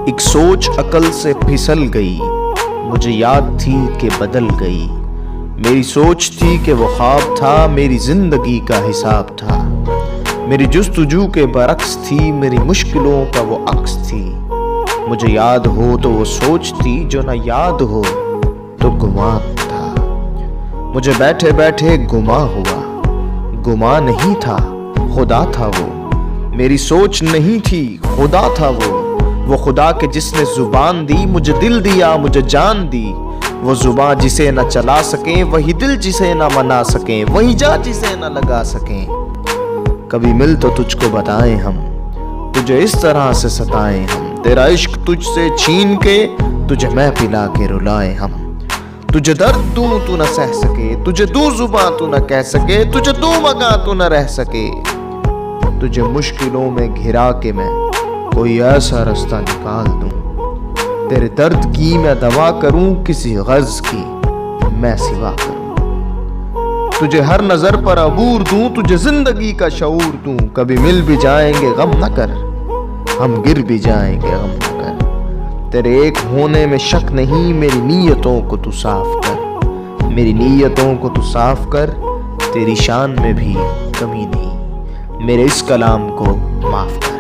एक सोच अकल से फिसल गई, मुझे याद थी कि बदल गई। मेरी सोच थी कि वो ख्वाब था, मेरी जिंदगी का हिसाब था। मेरी जुस्तजू के बरक्स थी, मेरी मुश्किलों का वो अक्स थी। मुझे याद हो तो वो सोच थी, जो ना याद हो तो गुमान था। मुझे बैठे बैठे गुमा हुआ, गुमा नहीं था खुदा था वो। मेरी सोच नहीं थी खुदा था वो खुदा के जिसने जुबान दी। मुझे दिल दिया, मुझे जान दी। वो जुबान जिसे न चला सके, वही दिल जिसे न मना सके, वही जा जिसे न लगा सके। कभी मिल तो तुझको बताएं हम, तुझे इस तरह से सताएं हम। तेरा इश्क तुझसे छीन के, तुझे मैं पिला के रुलाएं हम। तुझे दर्द दूं तू न सह सके, तुझे दूं जुबान तू न कह सके, तुझे दूं मगा तू न रह सके। तुझे मुश्किलों में घिरा के मैं कोई ऐसा रास्ता निकाल दूं। तेरे दर्द की मैं दवा करूं, किसी गर्ज की मैं सिवा करूं। तुझे हर नजर पर अबूर दूं, तुझे जिंदगी का शऊर दूं। कभी मिल भी जाएंगे गम न कर, हम गिर भी जाएंगे गम न कर। तेरे एक होने में शक नहीं, मेरी नीयतों को तू साफ कर। मेरी नीयतों को तू साफ कर, तेरी शान में भी कमी नहीं। मेरे इस कलाम को माफ कर।